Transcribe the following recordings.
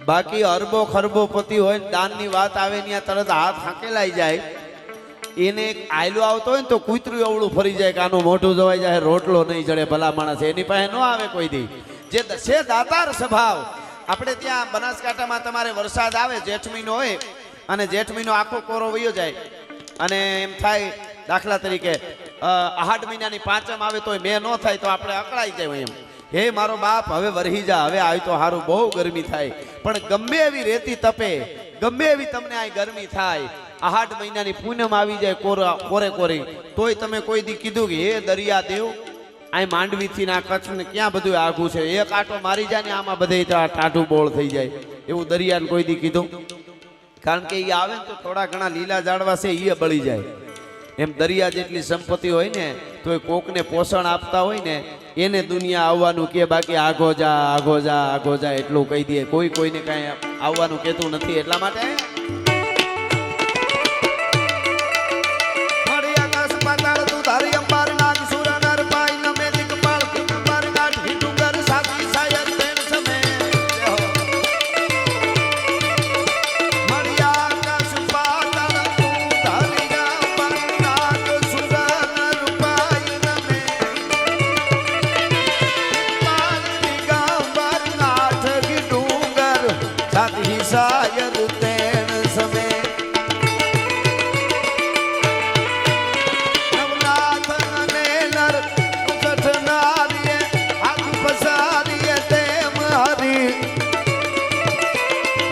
બાકી અરબો ખરબો પતિ હોય દાનની વાત આવે ત્યાં તરત હાથ હાંકેલાઈ જાય. એને એક આયલો આવતો હોય ને તો કૂતરું અવળું ફરી જાય કે આનું મોઢું જોવાઈ જાય, રોટલો નહીં જડે, ભલા માણસ એની પાસે ન આવે કોઈ દી. જે છે દાતાર સ્વભાવ. આપણે ત્યાં બનાસકાંઠામાં તમારે વરસાદ આવે, જેઠ મહિનો હોય અને જેઠ મહિનો આખો કોરો વયો જાય અને એમ થાય દાખલા તરીકે આહાડ મહિનાની પાંચમ આવે તો મેં ન થાય તો આપણે અકળાઈ જાય એમ, હે મારો બાપ હવે વરહી જા, હવે આવી તો સારું, બહુ ગરમી થાય. પણ ગમે એવી રેતી તપે, ગમે એવી તમને આ ગરમી થાય, આહાડ મહિનાની પૂનમ આવી જાય કોરે કોરી, તોય તમે કોઈ દી કીધું કે હે દરિયા દેવ આ માંડવીથી ના કચ્છ ને ક્યાં બધું આઘું છે, એક આટો મારી જાય ને આમાં બધે ટાઢું બોળ થઈ જાય, એવું દરિયાને કોઈ દી કીધું? કારણ કે એ આવે ને તો થોડા ઘણા લીલા ઝાડવા છે એ બળી જાય. એમ દરિયા જેટલી સંપત્તિ હોય ને તો એ કોકને પોષણ આપતા હોય ને એને દુનિયા આવવાનું કે, બાકી આગો જા આગો જા આગો જા એટલું કહી દે. કોઈ કોઈને કાંઈ આવવાનું કહેતું નથી. એટલા માટે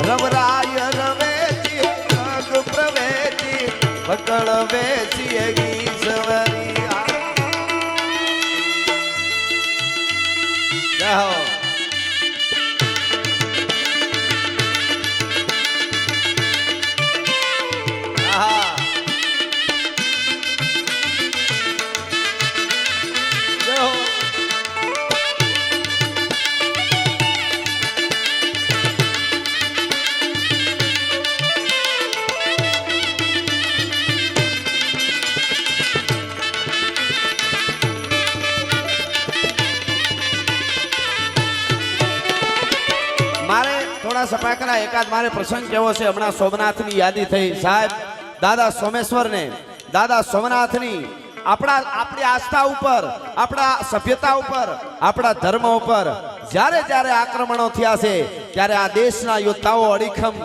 રવરાય રવેચી અગ પ્રવેચી પકડ વેચી ગીસવરી. જાઓ સપાકરા એકાદ મારે પ્રસંગ કેવો છે. હમણાં સોમનાથની યાદી થઈ. સાહેબ દાદા સોમેશ્વરને, દાદા સોમનાથની આપણી આસ્થા ઉપર, આપણા સભ્યતા ઉપર, આપણા ધર્મ ઉપર જ્યારે જ્યારે આક્રમણો થયા છે ત્યારે આ દેશના યોદ્ધાઓ અડીખમ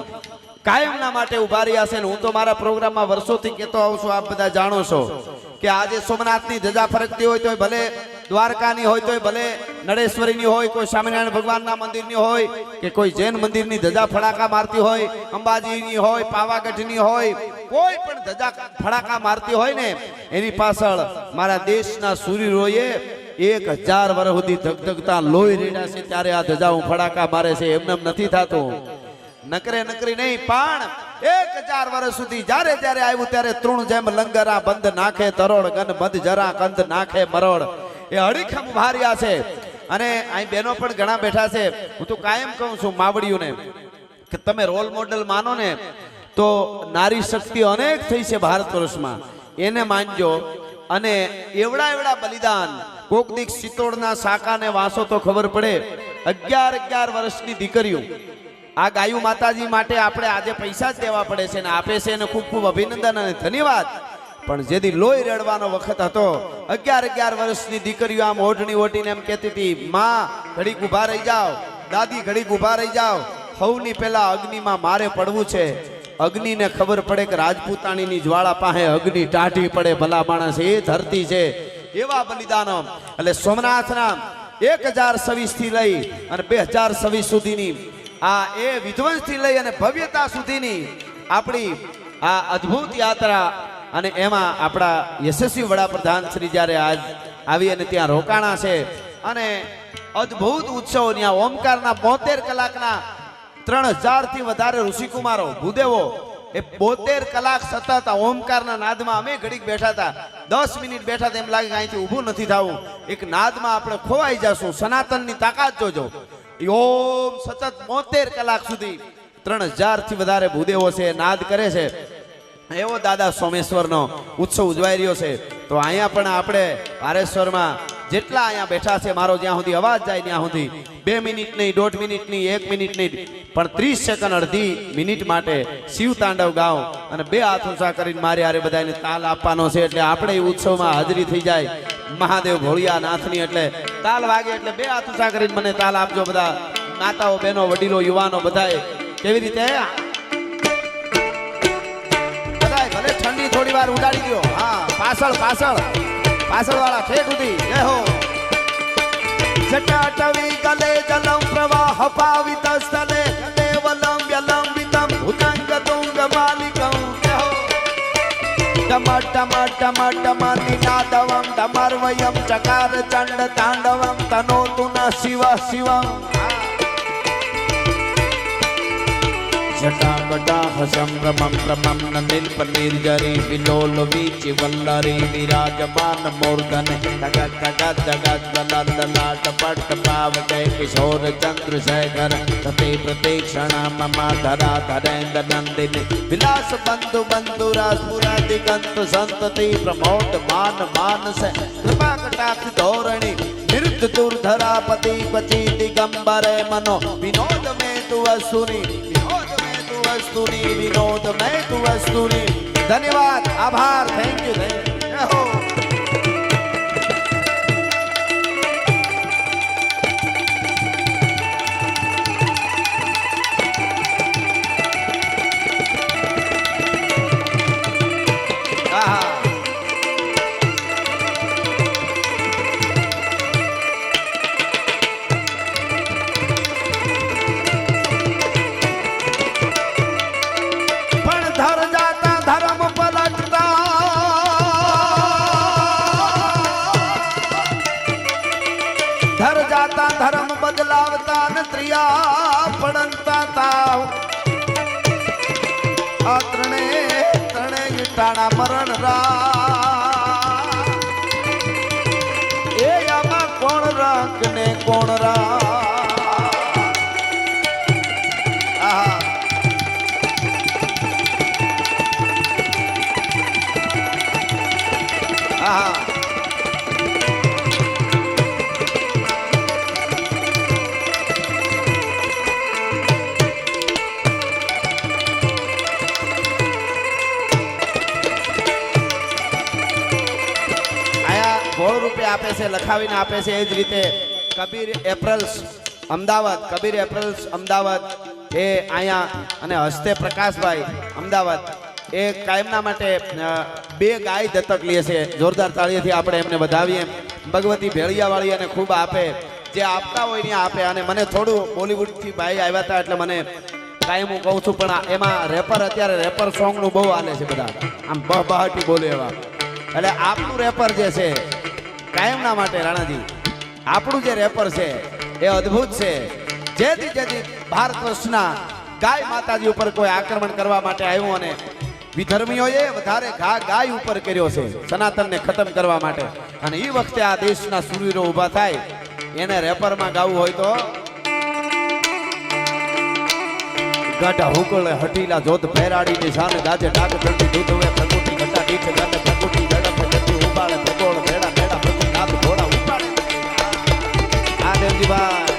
કાયમના માટે ઉભા રહ્યા છે. હું તો મારા પ્રોગ્રામમાં વર્ષોથી કહેતો આવું છું, આપ બધા જાણો છો કે આજે સોમનાથની ધજા ફરકતી હોય તો ભલે દ્વારકાની હોય તોય ભલે, નળેશ્વરીની હોય, કોઈ સ્વામિનારાયણ ભગવાનના મંદિરની હોય કે કોઈ જૈન મંદિરની ધજા ફડાકા મારતી હોય, અંબાજીની હોય, પાવાગઢની હોય, કોઈ પણ ધજા ફડાકા મારતી હોય ને એની પાછળ મારા દેશના સૂર્યરોએ 1000 વર્ષ સુધી ધગધગતા લોહી રેડ્યા છે. ત્યારે આ ધજાઓ ફડાકા મારે છે. એમને નથી થતું. નકરી નહીં, પણ 1000 વર્ષ સુધી જ્યારે જ્યારે આવ્યું ત્યારે તૃણ જેમ લંગરા બંધ નાખે તરોડ, ગન બંધ જરા કંદ નાખે મરોડ. એ અડીખમ ઉભા રહ્યા છે. અને અહીં બહેનો પણ ઘણા બેઠા છે. હું તો કાયમ કહું છું માવડીઓને કે તમે રોલ મોડેલ માનો ને તો નારી શક્તિ અનેક થઈ છે ભારત વર્ષમાં, એને માનજો. અને એવડા બલિદાન, કોક દીક સિત્તોડના શાકાને વાંસો તો ખબર પડે. 11 વર્ષની દીકરીઓ આ ગાયું માતાજી માટે આપણે આજે પૈસા જ દેવા પડે છે ને આપે છે, એને ખૂબ ખૂબ અભિનંદન અને ધન્યવાદ. પણ જેથી લોહી રેડવાનો વખત હતો 11 વર્ષની દીકરીઓ આમ ઓઢણી ઓઢીને એમ કહેતી હતી, માં ઘડીક ઊભા રહી જાઓ, દાદી ઘડીક ઊભા રહી જાઓ, સૌની પહેલા અગ્નિમાં મારે પડવું છે. અગ્નિને ખબર પડે કે રાજપૂતાણીની જ્વાળા પાસે અગ્નિ ટાઢી પડે, ભલા માણસ એ ધરતી છે. એવા બલિદાનો. એટલે સોમનાથના 1026 થી લઈ અને 2026 સુધીની આ એ વિધ્વંસથી લઈ અને ભવ્યતા સુધીની આપણી આ અદ્ભુત યાત્રા. અને એમાં આપણા યશસ્વી વડાપ્રધાન શ્રી જ્યારે આજ આવી અને ત્યાં રોકાણા છે અને અદ્ભુત ઉત્સવ, ત્યાં ઓમકારના 72 કલાકના 3000 થી વધારે ઋષિકુમારો, ભૂદેવો એ 72 કલાક સતત ઓમકારના નાદમાં. અમે ઘડીક બેઠા હતા, 10 મિનિટ બેઠા હતા, એમ લાગે કે અહીંથી ઊભું નથી થવું. એક નાદમાં આપણે ખોવાઈ જશું. સનાતનની તાકાત જોજો. ઓમ સતત 72 કલાક સુધી 3000 થી વધારે ભૂદેવો છે, નાદ કરે છે. એવો દાદા સોમેશ્વરનો ઉત્સવ ઉજવાઈ રહ્યો છે. તો અહીંયા પણ આપણે પારેશ્વરમાં જેટલા અહીંયા બેઠા છે મારો જ્યાં સુધી અવાજ જાય ત્યાં સુધી 2 મિનિટ નહીં, 1.5 મિનિટ નહીં, 1 મિનિટ નહીં, પણ 30 સેકન્ડ અડધી મિનિટ માટે શિવ તાંડવ ગાઓ અને 2 હાથ ઊંચા કરીને મારે હારે બધાને તાલ આપવાનો છે. એટલે આપણે એ ઉત્સવમાં હાજરી થઈ જાય મહાદેવ ભોળિયા નાથની. એટલે તાલ વાગે એટલે 2 હાથ ઊંચા કરીને મને તાલ આપજો બધા માતાઓ, બહેનો, વડીલો, યુવાનો બધાએ. કેવી રીતે બધાએ ભલે ઠંડી થોડી વાર ઉડાડી દો. હા, પાછળ પાછળ પાછળ વાળા ઠેઠ સુધી. જય હો. જટાટવી ગલે જલમ પ્રવાહ પાવિત સ્થલે દેવલમ વ્યલંબિતમ ભુજંગ તુંગ માલિકમ. જય હો. ડમ ડમ ડમ ડમ નિનાદવમ ડમર્વયમ ચકાર ચંડ તાંડવમ તનોતુ ન શિવ શિવમ. જટાગટાહ સંભ્રમમ પ્રમમ નીલ્પ નિર્જરી વિલોલ વીચિ વલ્લરી વિરાજમાન મૂર્ધન તગત તગત જગત લલાટ પટ પાવ જય કિશોર ચંદ્રશેખર તતે પ્રતીક્ષણ મમ ધરા ધરેન્દ્ર નંદિની વિલાસ બંધુ બંધુ રાજપુરા દિગંત સંતતિ પ્રમોદ માન માનસ કૃપા કટાક્ષ ધોરણી નિરુદ્ધ દુર્ધરાપતિ પચી દિગંબરે મનો વિનોદ મે તુ અસુરી વસ્તુની વિનોદ મેં તું વસ્તુની. ધન્યવાદ, આભાર, થેન્ક યુ, થેન્ક યુ. ધર્મ બદલાવતા ન ત્રિયા પડંતા તાવ આ ત્રણે ટાણા મરણ રા. એ આમાં કોણ રાખ ને કોણ રા. આહા. આહા. રૂપે આપે છે, લખાવીને આપે છે. એ જ રીતે કબીર એપ્રિલ્સ અમદાવાદ, કબીર એપ્રિલ્સ અમદાવાદ એ અહીંયા અને હસ્તે પ્રકાશભાઈ અમદાવાદ એ કાયમના માટે 2 ગાય દત્તક લે છે. જોરદાર તાળીઓથી આપણે એમને વધાવીએ. ભગવતી ભેળિયાવાળી અને ખૂબ આપે, જે આપતા હોય ને આપે. અને મને થોડું બોલિવૂડથી ભાઈ આવ્યા હતા એટલે મને કાયમ હું કહું છું, પણ એમાં રેપર અત્યારે રેપર સોંગનું બહુ હાલે છે. બધા આમ બહાટી બોલે એવા. એટલે આપનું રેપર જે છે કાયમના માટે રાણાજી, આપણું જે રેપર છે એ અદ્ભુત છે. જેથી ભારત વર્ષના ગાય માતાજી ઉપર કોઈ આક્રમણ કરવા માટે આવ્યું અને વિધર્મીઓએ વધારે ઘા ગાય ઉપર કર્યો છે સનાતનને ખતમ કરવા માટે. અને એ વખતે આ દેશના સૂરવીરો ઊભા થાય એને રેપરમાં ગાવું હોય તો ગાઢા હુકળે હટીલા જોત ભેરાડી ની સામે ગાજે ડાક ચંડી દૂધ હવે પ્રકૃતિ ઘટા દીઠ ગંધ પ્રકૃતિ ઝડપ જતી ઉબાળે પ્રગોળ ભેડા ભેડા પ્રતિ નાથ ઘોડા ઉપાડે. આ દેવજીભાઈ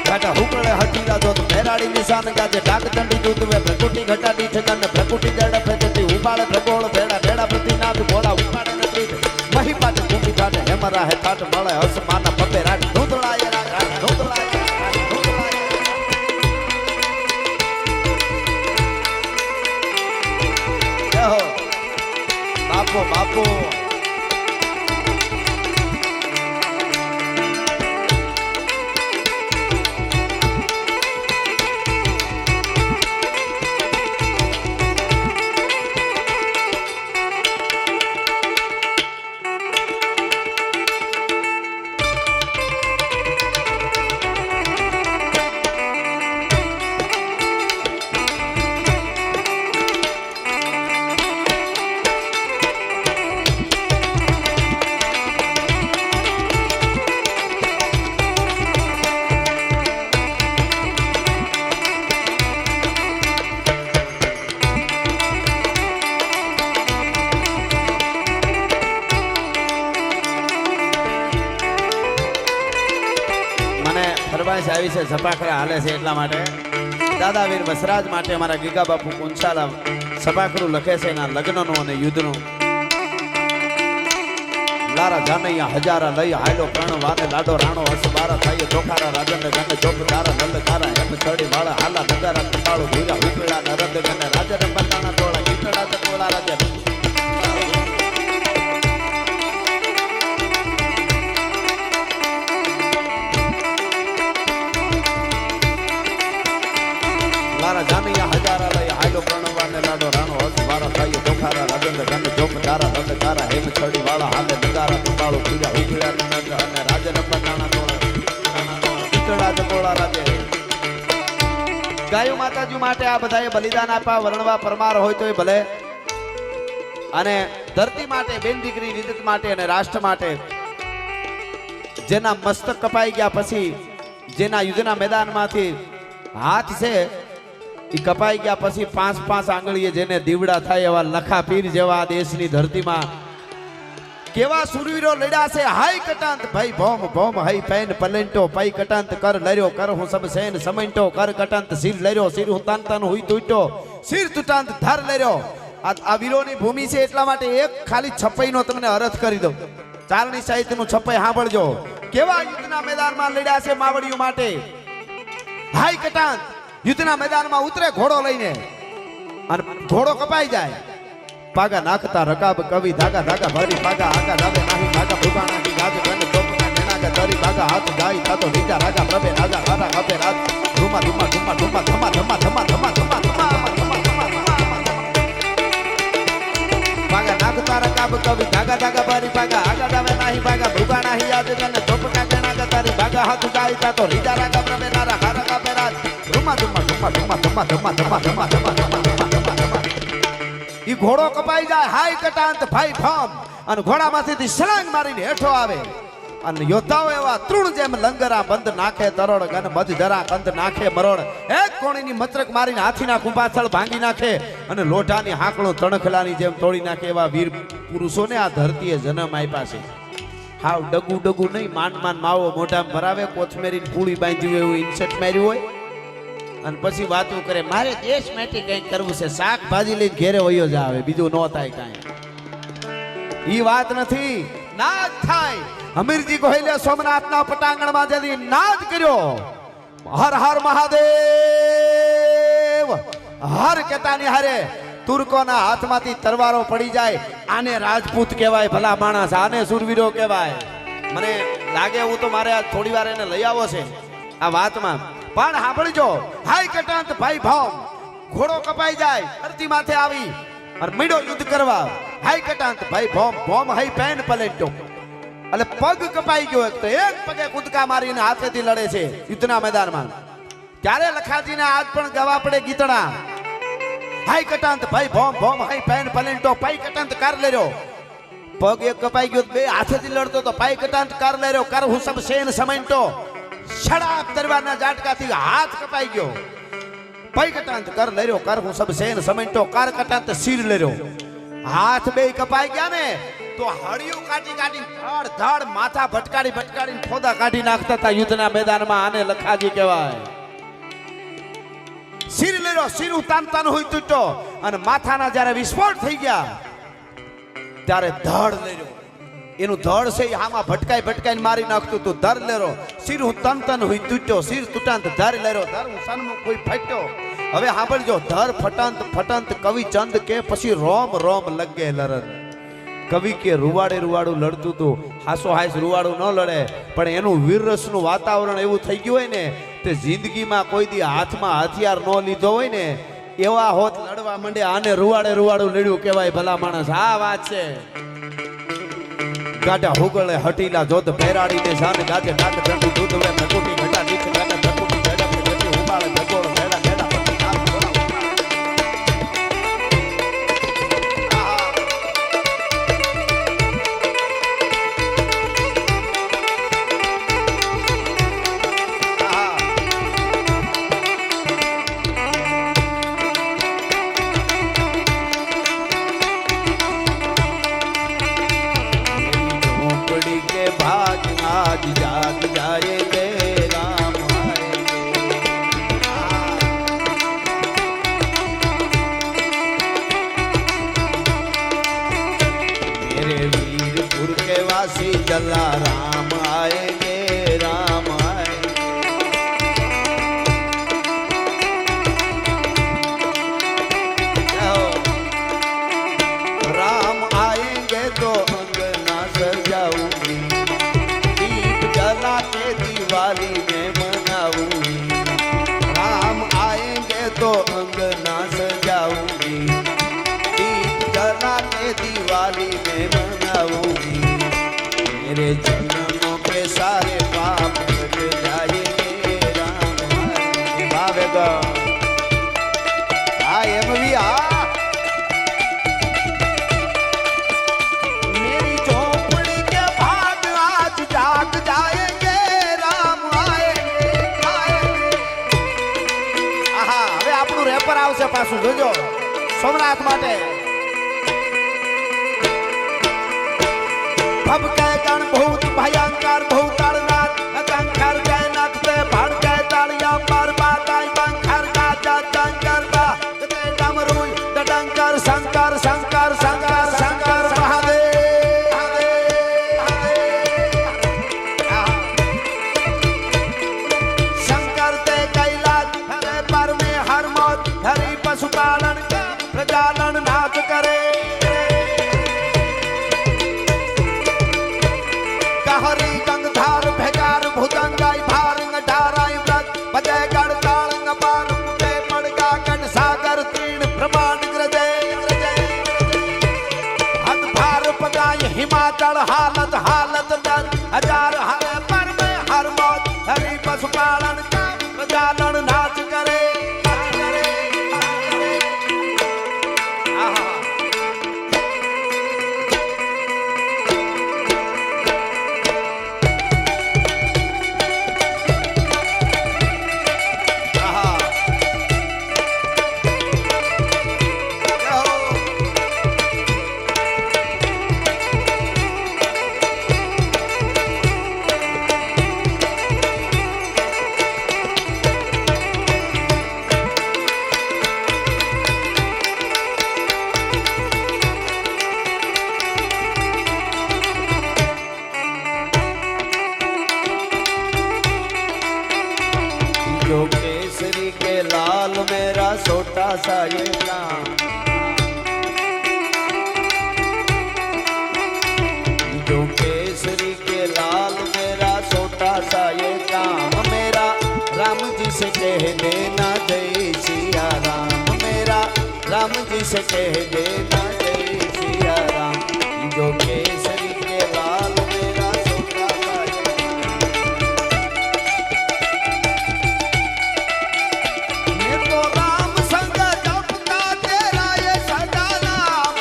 ગાઢા હુકળે હટીલા જોત ભેરાડી ની સામે ગાજે ડાક ચંડી દૂધ હવે પ્રકૃતિ ઘટા દીઠ ગંધ પ્રકૃતિ ઝડપ જતી ઉબાળે પ્રગોળ ભેડા ભેડા પ્રતિ નાથ ઘોડા ઉપાડે નથી મહી પાટે ભૂમિ કાઢે હેમરા હે કાટ મળે હસમાના પપે રાટ ધૂંધળાય રાટ ધૂંધળાય. બાપો બાપો પાસે આવી છે, સપાખરા હાલે છે એટલા માટે દાદા વીર વસરાજ માટે અમારા ગીગા બાપુ કુંસાલા સપાખરું લખે છે એના લગ્નનું અને યુદ્ધનું. લારા જાનૈયા હજારા લઈ હાલો પ્રાણ વાને લાડો રાણો હસ બારા થાય ચોખારા રાજન ગને ચોપ તારા નંદ તારા એમ છડી વાળા હાલા નગારા કટાળો ભૂરા ઉપડા નરદ ગને રાજન બંધાણા તોળા ગીતડા તોળા રાજન. લારા જાનૈયા હજારા લઈ હાલો પ્રાણ વાને લાડો રાણો હસ બારા થાય ચોખારા રાજન ગને ચોપ તારા નંદ તારા એમ છડી વાળા હાલે નગારા કટાળો ભૂરા ઉપડા નરદ અને રાજન બંધાણા તોળા ગાયો માતાજી માટે આ બધાએ બલિદાન આપ્યા. વર્ણવા પરમાર હોય તો એ ભલે, અને ધરતી માટે, બેન દીકરી રીત માટે અને રાષ્ટ્ર માટે જેના મસ્તક કપાઈ ગયા પછી, જેના યુદ્ધના મેદાનમાંથી હાથ છે એ કપાઈ ગયા પછી 5-5 આંગળીએ જેને દીવડા થાય એવા લખા પીર જેવા દેશની ધરતીમાં કેવા સુરવીરો લડ્યા છે. હાઈ કટાંત ભાઈ ભોમ ભોમ હાઈ પેન પલેન્ટો પાઈ કટાંત કર લર્યો કર હું સબ સેન સમંટો કર કટાંત સિર લર્યો સિર હું તાન તાન હુઈ તૂટો સિર તુટાંત ધર લર્યો. આ વીરોની ભૂમિ છે એટલા માટે એક ખાલી છપાઈનો તમને અર્થ કરી દઉં. ચારણી સાહિત્યનું છપાઈ સાંભળજો. કેવા યુદ્ધના મેદાનમાં લડ્યા છે માવડીઓ માટે. હાઈ કટાંત યુદ્ધના મેદાનમાં ઉતરે ઘોડો લઈને અને ઘોડો કપાઈ જાય. પાગા નાખતા રકાબ કવિ ધાગા ધાગા ભરી પાગા આગા દાદે નાહી ભાગા ભૂગા નાખી ગાજ ગન ચોપના નેનાગા તરી ભાગા હાથ ગાઈ થાતો નીચા રાગા પ્રભે રાગા રાગા કપે રાત ધુમા ધુમા ધુમા ધુમા ધમા ધમા ધમા ધમા ધમા ધમા પાગા નાખતા રકાબ કવિ ધાગા ધાગા ભરી પાગા આગા દાવે નાહી ભાગા ભૂગા નાહી ગાજ ગન ચોપના નેનાગા તરી ભાગા હાથ ગાઈ થાતો નીચા રાગા પ્રભે રાગા રાગા કપે રાત ધુમા ધુમા ધુમા ધમા ધમા ધમા ધમા ધમા ધમા ઈ ઘોડો કપાઈ જાય. હાઈ કટાંત ભાઈ ભમ અને ઘોડામાંથી સળંગ મારીને હેઠો આવે અને યોદ્ધાઓ એવા તૃણ જેમ લંગરા બંધ નાખે તરોડ ગન મધ જરા કંદ નાખે મરોડ એક કોણીની મત્રક મારીને હાથીના કુંભાથળ ભાંગી નાખે અને લોઢાની હાકણો તણખલાની જેમ તોડી નાખે એવા વીર પુરુષોને આ ધરતીએ જન્મ આપ્યા છે. હાવ ડગુ ડગુ નહીં, માંડ માંડ માવો મોઢામાં ભરાવે, કોથમેરીને પૂળી બાંધ્યું એવું ઇન્સર્ટ માર્યું હોય અને પછી વાતો કરે મારે દેશ માટે કંઈક કરવું છે. શાકભાજી લઈને ઘેરે વયો જ આવે, બીજું ન થાય કાંઈ. ઈ વાત નથી. નાદ થાય. હમીરજી ગોહિલે સોમનાથના પટાંગણમાં જઈ નાદ કર્યો, હર હર મહાદેવ હર કેતાની હારે તુર્કોના હાથમાંથી તરવારો પડી જાય. આને રાજપૂત કહેવાય, ભલા માણસ, આને સુરવીરો કહેવાય. મને લાગે હું તો મારે આ થોડી વાર એને લઈ આવો છે આ વાતમાં. પણ સાંભળજો, હાઈ કટાંત ભાઈ ભાવ ઘોડો કપાઈ જાય, ધરતી માથે આવી અને મીડો યુદ્ધ કરવા. હાઈ કટાંત ભાઈ ભોમ ભોમ હાઈ પેન પલેટો એટલે પગ કપાઈ ગયો. એક તો એક પગે કૂદકા મારીને હાથેથી લડે છે યુદ્ધના મેદાનમાં. ત્યારે લખાજીને આજ પણ ગવા પડે ગીતડા. હાઈ કટાંત ભાઈ ભોમ ભોમ હાઈ પેન પલેટો પાઈ કટાંત કાર લેર્યો. પગ એક કપાઈ ગયો, બે હાથેથી લડતો તો પાઈ કટાંત કાર લેર્યો કર હું સબ સેન સમંટો છડાપ તરવારના ઝાટકાથી હાથ કપાઈ ગયો. પાઈ કટાંત કર લેર્યો કર હું સબ સેન સમંટો કાર કટાંત સિર લેર્યો. હાથ બે કપાઈ ગયા ને તો હળિયું કાઢી કાઢી ધડ ધડ માથા ભટકાડી ભટકાડીને ફોદા કાઢી નાખતા હતા યુદ્ધના મેદાનમાં. આને લખાજી કહેવાય. સિર લેર્યો, સિર ઉતાનતા હોય તૂટ્યો અને માથાના જ્યારે વિસ્ફોટ થઈ ગયા ત્યારે ધડ લેર્યો. એનું ધડ છે આમાં ભટકાઈ ભટકાઈને મારી નાખતું હતું. ધર લેરો, સિર હું તન તન હોય તૂટ્યો, સિર તૂટાંત ધર લેરો, ધર હું સન્મુખ કોઈ ફટ્યો. હવે સાંભળજો, ધર ફટંત ફટંત કવિ ચંદ કે પછી રોમ રોમ લગે લરન. કવિ કે રૂવાડે રૂવાડું લડતું હતું, હાસો હાસ રૂવાડું ન લડે, પણ એનું વીરરસનું વાતાવરણ એવું થઈ ગયું હોય ને તે જિંદગીમાં કોઈ દી હાથમાં હથિયાર ન લીધો હોય ને એવા હોત લડવા માંડે. આને રૂવાડે રૂવાડું લડ્યું કહેવાય, ભલા માણસ. આ વાત છે. ગાડા હુગળે હટીલા જોત ભેરાડીને જાન ગાજે નાક દંડી દૂધ વે નકુટી ઘટા નીચ ગાને નકુટી ઝડપ ગતિ ઉબાળે જગોળ ભેડા ભેડા પતિ નામ બોલા. भाग आज जाग जाए तेरा जन्मों के सारे पाप कट जाएंगे राम भावेगा आ एम भी आ मेरी झोपड़ी के भाग आज जाग जाएंगे राम आएंगे आहा હવે આપણું રેપર આવશે પાછું જોજો સોમનાથ માટે भव के गण भूत भयंकर भूतरनाथ कंकर के नखते भड़ के तालिया पर बाताई पंखर का जंकर का ते डमरू डंकर शंकर शंकर शंकर शंकर महादेव शंकर ते कैलाश हरे पर में हर मौत हरि पशुपालन का प्रजालन नाच करे हरि गंगधार भेगार भुजंगाई भारंग ढाराई व्रत बजय गण ताड़ंग पार मुटे पड़गा गण सागर तीर्ण प्रमाण ग्रजे हद भार पगाई हिमाचल हालत हालत डर हजार हरे पर में हर मौत हरि पशुपालन का प्रजालन नाच करे जो केसरी के लाल मेरा छोटा सा ये काम जो केसरी के लाल मेरा छोटा सा ये काम मेरा राम जी से कह देना जय सिया राम मेरा राम जी से कह देना जय सिया राम जो केसरी के लाल मेरा छोटा सा ये तो राम संग जपता तेरा ये सदा नाम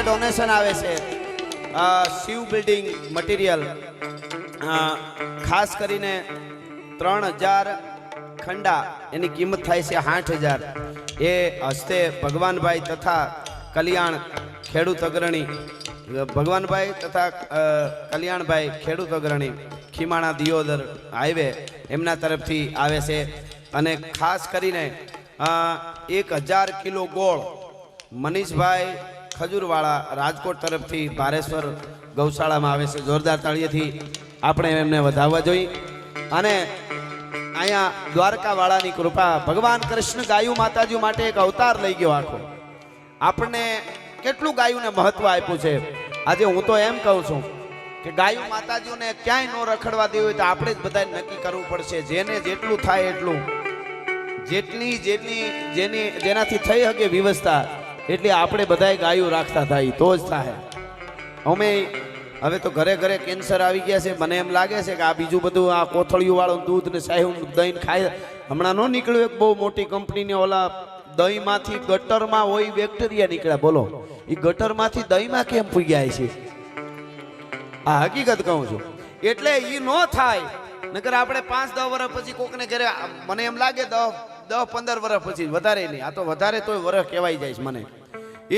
ડોનેશન આવે છે શિવ બિલ્ડિંગ મટીરિયલ ખાસ કરીને 3000 ખંડા એની કિંમત થાય છે 6000 એ હસ્તે ભગવાનભાઈ તથા કલ્યાણ ખેડૂત અગ્રણી ભગવાનભાઈ તથા કલ્યાણભાઈ ખેડૂત અગ્રણી ખીમાણા દિયોદર હાઈવે એમના તરફથી આવે છે અને ખાસ કરીને 1000 કિલો ગોળ મનીષભાઈ ખજૂરવાળા રાજકોટ તરફથી ભારેશ્વર ગૌશાળામાં આવે છે જોરદાર તાળીઓથી આપણે એમને વધાવવા જોઈએ અને અહીંયા દ્વારકાવાળાની કૃપા ભગવાન કૃષ્ણ ગાયું માતાજી માટે એક અવતાર લઈ ગયો આખો આપણને કેટલું ગાયુંને મહત્વ આપ્યું છે આજે હું તો એમ કહું છું કે ગાયું માતાજીઓને ક્યાંય ન રખડવા દેવી હોય તો આપણે જ બધાને નક્કી કરવું પડશે જેને જેટલું થાય એટલું જેનાથી થઈ શકે વ્યવસ્થા એટલે આપણે બધાય ગાયું રાખતા થાય તો જ થાય અમે હવે તો ઘરે ઘરે કેન્સર આવી ગયા છે. મને એમ લાગે છે કે આ બીજું બધું આ કોથળિયું વાળું દૂધ ને સાહેબ દહીં ખાય. હમણાં ન નીકળ્યું એક બહુ મોટી કંપનીને ઓલા દહીંમાંથી ગટરમાં હોય બેક્ટેરિયા નીકળ્યા. બોલો એ ગટરમાંથી દહીંમાં કેમ પૂગ્યા છે? આ હકીકત કહું છું. એટલે એ ન થાય. નકર આપણે 5-10 વર્ષ પછી કોકને ઘરે, મને એમ લાગે 10-15 વર્ષ પછી, વધારે નહીં, આ તો વધારે તોય વર્ષ કહેવાય જાય છે મને.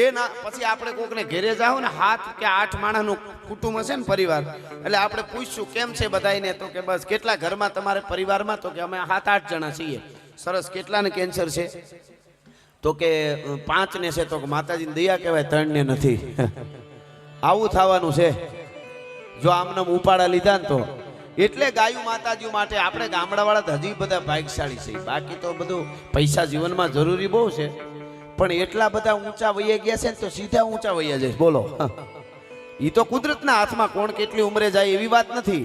એ ના પછી આપણે કોકને ઘેરે જાવ ને 7 કે 8 માણસનું કુટુંબ હશે ને પરિવાર, એટલે આપણે પૂછશું કેમ છે બધાને, તો કે બસ કેટલા ઘરમાં તમારે પરિવારમાં, તો કે અમે 7-8 જણા છીએ. સરસ, કેટલાને કેન્સર છે? તો કે 5 ને છે. તો કે માતાજીની દયા કહેવાય, 3 ને નથી. આવું થવાનું છે જો આમને ઉપાડા લીધા ને તો. એટલે ગાયું માતાજીઓ માટે આપણે ગામડાવાળા હજી બધા ભાગ્યશાળી છે. બાકી તો બધું પૈસા જીવનમાં જરૂરી બહુ છે, પણ એટલા બધા ઊંચા વૈયા ગયા છે ને તો સીધા ઊંચા વૈયા જાય. બોલો, એ તો કુદરતના હાથમાં, કોણ કેટલી ઉંમરે જાય એવી વાત નથી.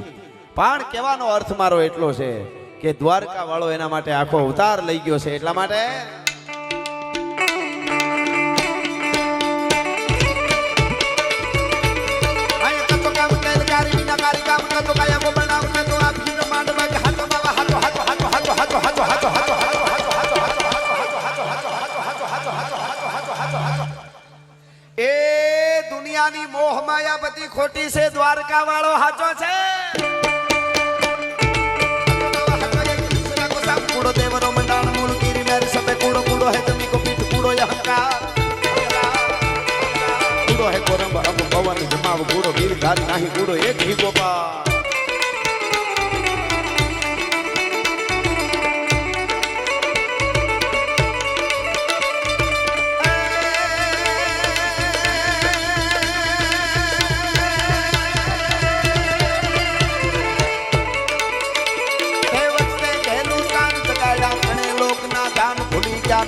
પણ કહેવાનો અર્થ મારો એટલો છે કે દ્વારકા વાળો એના માટે આખો અવતાર લઈ ગયો છે. એટલા માટે દુનિયાની મોહ માયા બધી ખોટી છે, દ્વારકા વાળો સાચો છે. કૂડો દેવરો મંડાણ મૂળ ગીરી મેરી સબે કૂડો કૂડો હે જમી કો પીઠ કૂડો અહંકાર કૂડો હે કોરંબ અબ પવન જમાવ કૂડો ગીર ધારી નહીં કૂડો એક હી ગોપાલ.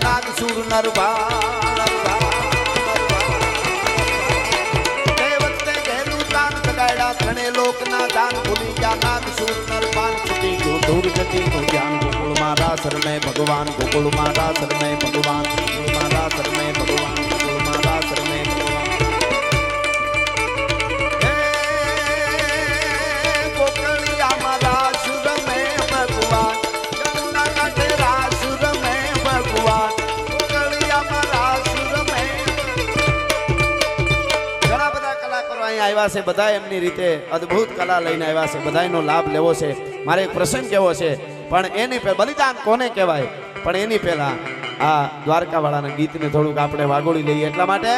નાગ સુર નરભા વખતે ગહેલું તાન તગાડ્યા ઘણે લોકના દાન ભૂલી ગયા. નાગ સુર નરભાન છૂટી ગયું ધૂર ગતિ નું જ્ઞાન. ગોકુળ મારા શરણે ભગવાન, ગોકુળ મારા શરણે ભગવાન, ગોકુળ મારા શરણે ભગવાન, ગોકુળ મારા શરણે ભગવાન. ગોકળિયા મારા સુર મે ભગવાન, જમના કાંઠે રાસુર મે ભગવાન. ઘણા બધા કલાકારો અહીંયા આવ્યા છે, બધા એમની રીતે અદ્ભુત કલા લઈને આવ્યા છે. બધાનો લાભ લેવો છે. મારે એક પ્રસંગ કેવો છે, પણ એની પહેલા બલિદાન કોને કહેવાય, પણ એની પહેલા આ દ્વારકા વાળાના ગીતને થોડુંક આપણે વાગોળી લઈએ. એટલા માટે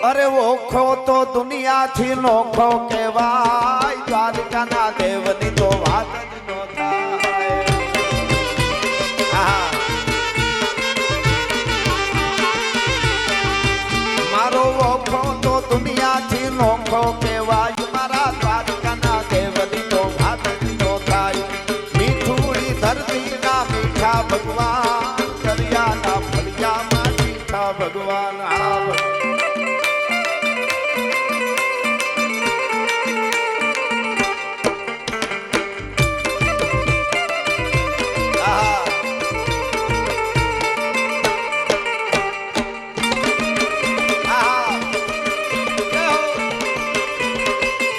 અરે ઓખો તો દુનિયાથી નોખો કહેવાય, દ્વારકાના દેવની તો વાત જ ન થાય. મારો ઓખો તો દુનિયાથી નોખો કહેવાય, મારા દ્વારકાના દેવની તો વાત જ ન થાય. મીઠુડી ધરતીના મીઠા ભગવાન, દરિયાના ફળિયામાં મીઠા ભગવાન.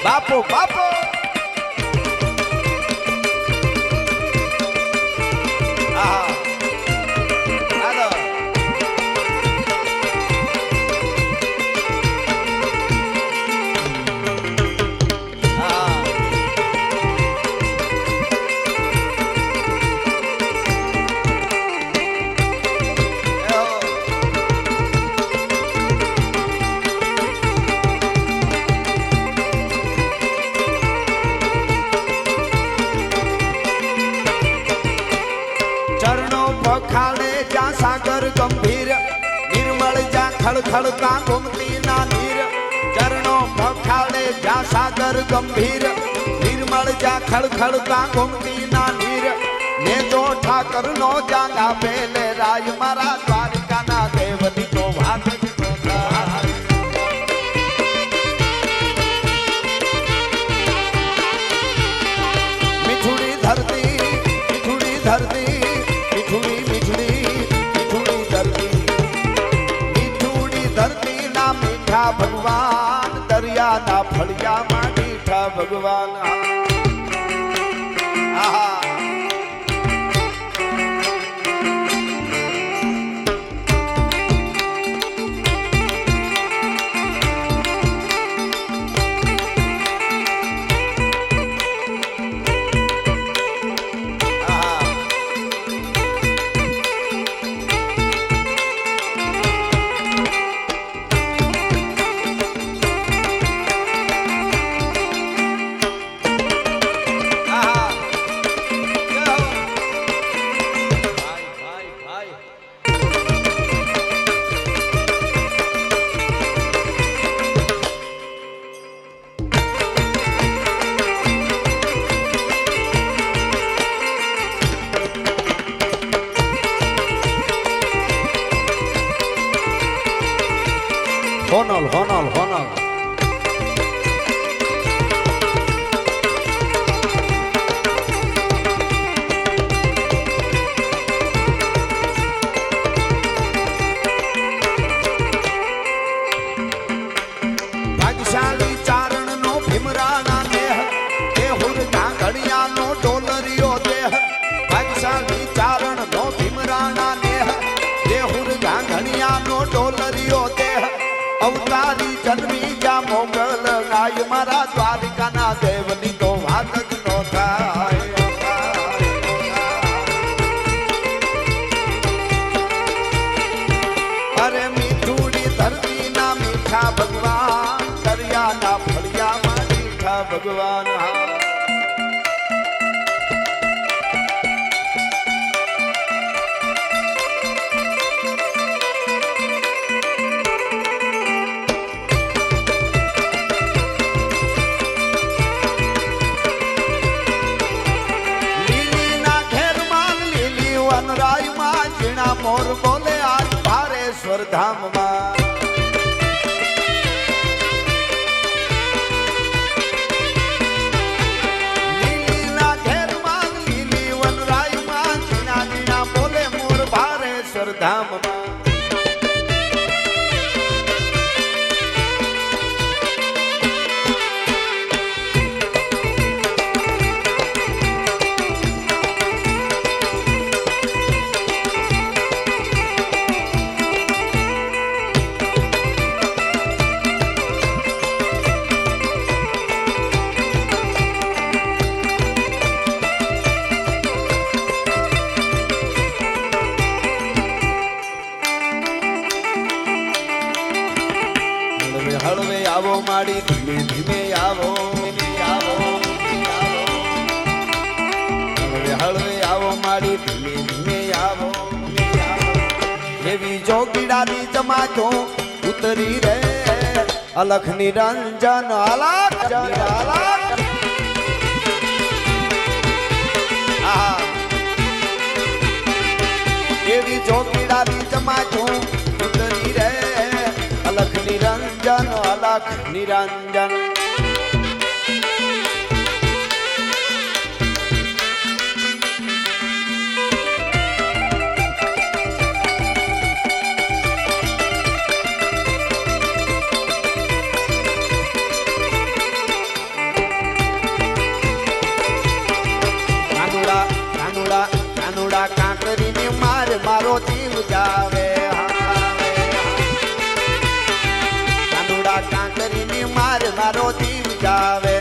બાપો બાપો ખાડે જ્યાં સાગર ગંભીર, નિર્મળ જ્યાં ખળખળતા ગોમતી ના નીર. ચરણો પખાડે જ્યાં સાગર ગંભીર, નિર્મળ જ્યાં ખળખળતા ગોમતી ના નીર. ને જો ઠાકર નો જાગા પેલે રાય, મારા દ્વારકાના દેવની તો વાત જ ન થાય. મીઠુડી ધરતી, મીઠુડી ધરતી, મીઠુડી ધરતી ના મીઠા ભગવાન. ભગવાન દરિયાના ફળિયામાં દીઠા ભગવાન આહા honol honol honol ભાગશાળી ચારણ નો ભીમરાણા દેહ દેહુર ગાંગણિયા નો ડોલરિયો દેહ ભાગશાળી ચારણ નો ભીમરાણા દેહ દેહુર ગાંગણિયા નો ડોલરિયો દેહ અવતારી જન્મી જા મોગલ ગાય મારા દ્વારિકાના દેવની તો વાત જ નો થાય અરે મીઠુડી ધરતીના મીઠા ભગવાન દરિયાના ફળિયામાં મીઠા ભગવાન મોર બોલે આજ ભારેશ્વર ધામમાં લીલીના ઘેરમાં લીલી વનરાયમાં ઝીણા ઝીણા બોલે મોર ભારેશ્વર ધામમાં હળવે આવો માડી ધીમે ધીમે આવો હળવે આવો માડી ધીમે ધીમે આવો એવી જોગીડાની જમાતો ઉતરી રે અલખ નિરંજન અલખ એવી જોગીડાની જમાતો ઉતરી રે અલખ નિરંજન અલખ નિરંજન કાનુડા કાંકરીને મારો જીવ જાવે કાંકરીની મારો જીવ જાવે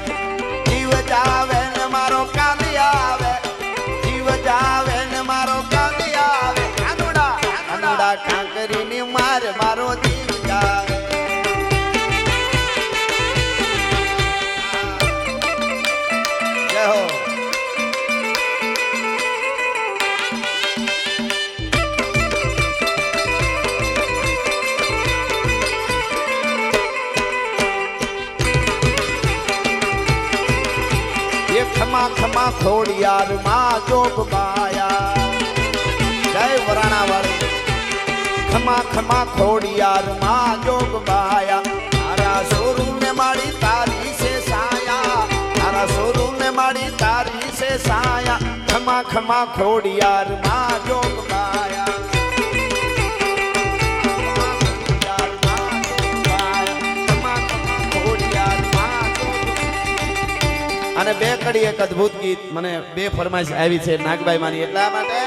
ને મારો કાલી આવે જીવ જાવે ને મારો કાલી આવે કાનુડા કાંકરીની મારો જીવ જાવે જય હો ખમા ખમા ખોડિયાર માં જોગ માયા જય વરાણા વાળી ખમા ખમા ખોડિયાર માં જોગ માયા તારા સોરૂ ને માડી તારી સે સાયા તારા સોરૂ ને માડી તારી સે સાયા ખમા ખમા ખોડિયાર માં જોગ માયા ખમા અને બે કડી એક અદ્ભુત ગીત મને બે ફરમાઈશ આવી છે નાગબાઈ માની એટલા માટે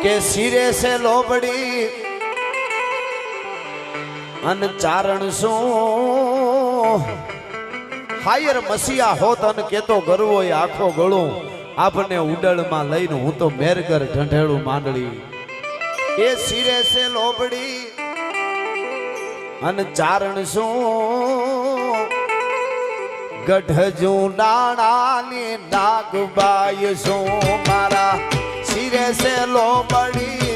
કે શિરે સે લોબડી અન ચારણ શું હાયર મસીયા હોત અન કેતો ગરવો એ આખો ગળો આપને ઉડળમાં લઈને હું તો મેરગર ઢંઢેળું માંડળી એ શિરે સે લોબડી અન ચારણ શું ગઢજું ડાણાની નાગબાઈ શું મારા શિરે સે લોબડી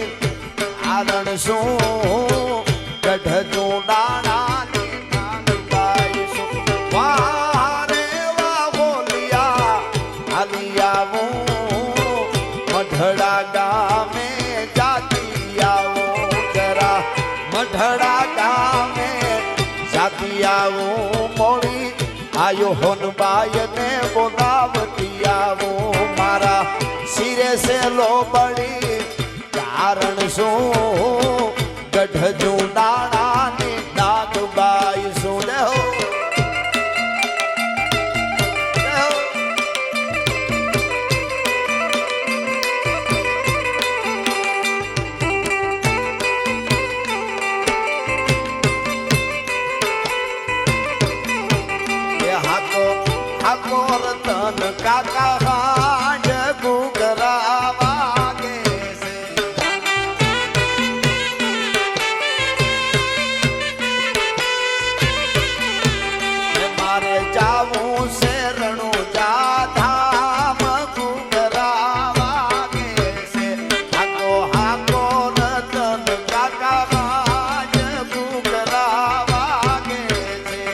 આરણ શું ગઢજું ડાણાની નાગબાઈ શું વારે વા બોલિયા આલિયાવું મઢડા ગામે જાતી આવું જરા મઢડા ગામે જાતી આવું મોડી આયો હોનબાઈ ને બોલાવતી આવું મારા શિરે સે લોબડી કારણ શું ગઢજું ડાણાની નાગબાઈ શું લેહો તન કાકા હાંડ ગુગરા વાગે છે મારે જાવું શેરણું જાધામ ગુગરા વાગે છે હાકો હાકો રતન કાકા હાંડ ગુગરા વાગે છે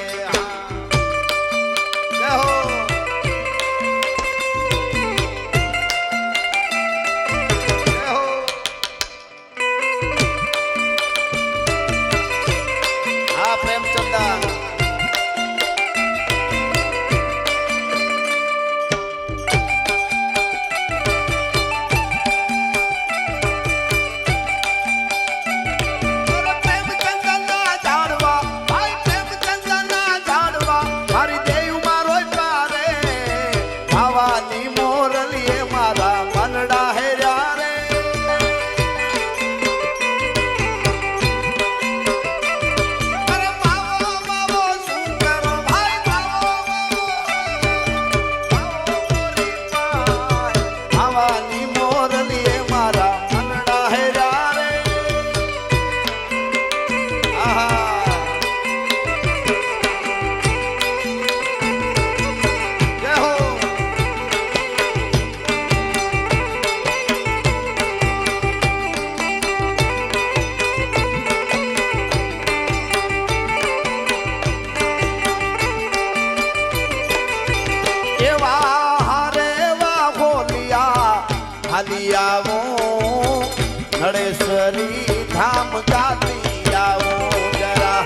નડેશ્વરી ધામ જાતી આવું જરા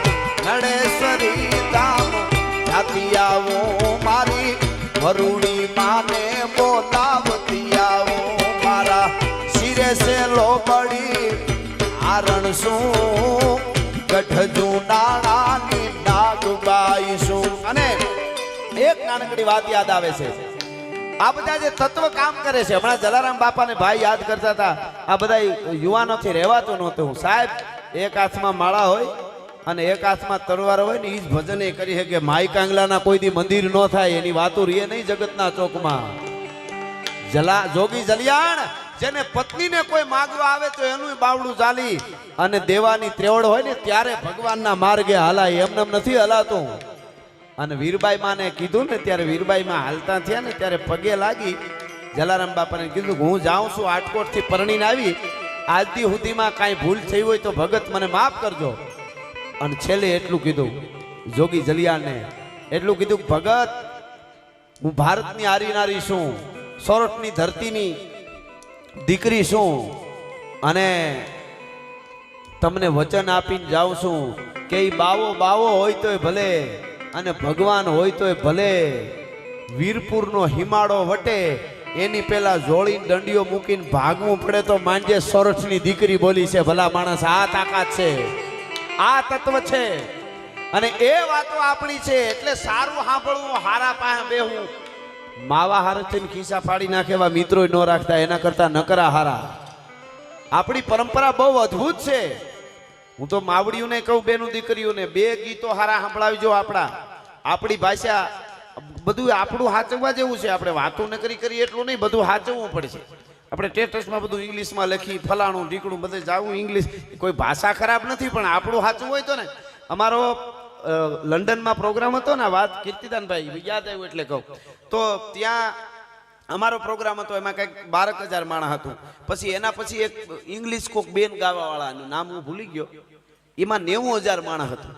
નડેશ્વરી ધામ જાતી આવું મારી વરુણી માને બોલાવતી આવું મારા શિરે સે લોબડી આરણ શું ગઢજું ડાણાની નાગબાઈ શું અને એક નાનકડી વાત યાદ આવે છે આ બધા જે તત્વ કામ કરે છે હમણાં જલારામ બાપાને ભાઈ યાદ કરતા હતા આ બધા યુવાનોથી રહેવાતું નહોતું સાહેબ એક હાથમાં માળા હોય અને એક હાથમાં તલવાર હોય ને એ જ ભજન એ કરી શકે માઈ કાંગલાના કોઈ દી મંદિર ન થાય એની વાતો રીએ નહીં જગતના ચોકમાં જોગી જલિયાણ જેને પત્નીને કોઈ માગવા આવે તો એનું બાવડું ચાલી અને દેવાની ત્રેવડ હોય ને ત્યારે ભગવાનના માર્ગે હાલાય એમને નથી હલાતું અને વીરબાઈ માને કીધું ને ત્યારે વીરબાઈ માં હાલતા થયા ને ત્યારે પગે લાગી જલારામ બાપાને કીધું કે હું જાઉં છું આટકોટ થી પરણીને આવી આજથી સુધીમાં કાંઈ ભૂલ થઈ હોય તો ભગત મને માફ કરજો અને છેલ્લે એટલું કીધું જોગી જલિયાણને એટલું કીધું ભગત હું ભારતની આરી નારી છું સોરઠની ધરતીની દીકરી છું અને તમને વચન આપીને જાઉં છું કે ઈ બાવો હોય તોય ભલે અને ભગવાન હોય તોય ભલે વીરપુરનો હિમાળો વટે એની પેલા જોડી દંડીઓ મૂકીને ભાગવું પડે તો માંજે સોરઠની દીકરી બોલી છે ભલા માણસ આ તાકાત છે આ તત્વ છે અને એ વાતો આપણી છે એટલે સારું સાંભળવું હારા પાસે બેહવું માવા હારે થઈને ખિસ્સા ફાડી નાખે એવા મિત્રો ન રાખતા, એના કરતા નકરા હારા. આપણી પરંપરા બહુ અદ્ભુત છે. હું તો માવડીઓને કહું, બેનું દીકરીઓને, બે ગીતો હારા સંભળાવજો. આપણી ભાષા બધું આપણું સાચવવા જેવું છે. આપણે વાતો ન કરી એટલું નહીં, બધું સાચવવું પડશે. આપણે સ્ટેટસમાં બધું ઇંગ્લિશમાં લખી, ફલાણું ઢીકણું બધે જાવું ઇંગ્લિશ. કોઈ ભાષા ખરાબ નથી, પણ આપણું સાચું હોય તો ને. અમારો લંડનમાં પ્રોગ્રામ હતો ને, વાત કીર્તિદાનભાઈ યાદ આવ્યું એટલે કહું તો, ત્યાં અમારો પ્રોગ્રામ હતો, એમાં કંઈક 12,000 માણસ હતું. પછી એના પછી એક ઇંગ્લિશ કોક બેન ગાવાવાળાનું નામ હું ભૂલી ગયો, એમાં 90,000 માણસ હતું.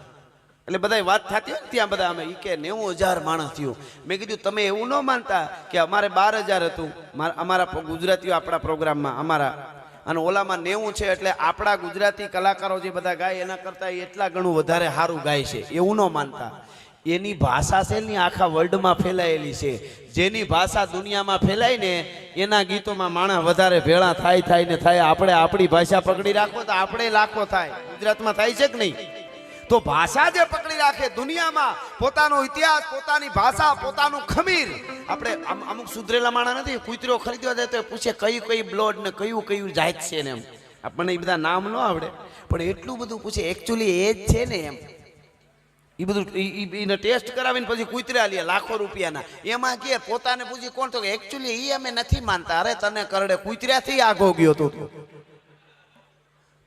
એટલે બધા વાત થતી હોય ને ત્યાં, બધા અમે કે 90,000 માણસ થયું. મેં કીધું તમે એવું ન માનતા કે અમારે 12,000 હતું અમારા ગુજરાતીઓ આપણા પ્રોગ્રામમાં અમારા, અને ઓલામાં 90 છે, એટલે આપણા ગુજરાતી કલાકારો જે બધા ગાય એના કરતાં એટલા ઘણું વધારે સારું ગાય છે, એવું ન માનતા. એની ભાષા છે ને આખા વર્લ્ડમાં ફેલાયેલી છે. જેની ભાષા દુનિયામાં ફેલાય ને એના ગીતોમાં માણસ વધારે ભેળા થાય ને થાય. આપણે આપણી ભાષા પકડી રાખો તો આપણે લાખો થાય. ગુજરાતમાં થાય છે કે નહીં? તો ભાષા જે પકડી રાખે દુનિયામાં, પોતાનો ઇતિહાસ, પોતાની ભાષા, પોતાનું ખમીર. આપણે અમુક સુધરેલા માણસ નથી, કૂતરો ખરીદવા જાય તો પૂછે કઈ બ્લોડ ને કયું જાત છે ને એમ. આપણને એ બધા નામ ન આવડે, પણ એટલું બધું પૂછે એકચ્યુઅલી એ જ છે ને એમ. એ બધું એને ટેસ્ટ કરાવીને પછી કૂતરા લે લાખો રૂપિયાના. એમાં કે પોતાને પૂછી કોણ, તો એકચ્યુઅલી એ અમે નથી માનતા. અરે તને કરડે, કૂતરાથી આગો ગયો તો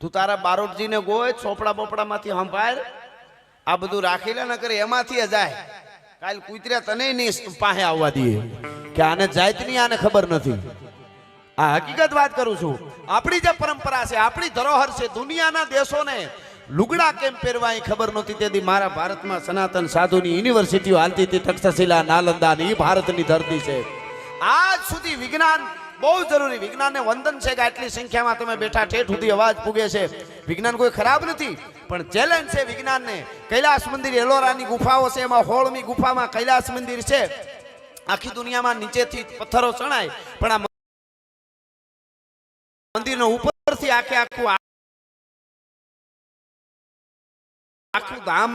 તું તારા બારોટજીને ગોય, ચોપડા બોપડામાંથી સંભાળ, આ બધું રાખી લે, ન કરે એમાંથી જાય. કાલ કૂતરા તને નહીં પાસે આવવા દે કે આને જાત નહીં, આને ખબર નથી. આ હકીકત વાત કરું છું. આપણી જે પરંપરા છે, આપણી ધરોહર છે, દુનિયાના દેશોને લુગડા કેમ પહેરવા એ ખબર નહોતી. તેથી મારા ભારતમાં સનાતન સાધુની યુનિવર્સિટીઓ હાલતી હતી, તક્ષશિલા, નાલંદા, એ ભારતની ધરતી છે. આજ સુધી વિજ્ઞાન બહુ જરૂરી. વિજ્ઞાનને વંદન છે કે આટલી સંખ્યામાં તમે બેઠા, ઠેઠ સુધી અવાજ પૂગે છે. વિજ્ઞાન કોઈ ખરાબ નથી, પણ ચેલેન્જ છે વિજ્ઞાનને. કૈલાસ મંદિર, એલોરાની ગુફાઓ છે, એમાં 16મી ગુફામાં કૈલાસ મંદિર છે. આખી દુનિયામાં નીચેથી પથ્થરો ચણાય, પણ આ મંદિરનો ઉપરથી આખું ધામ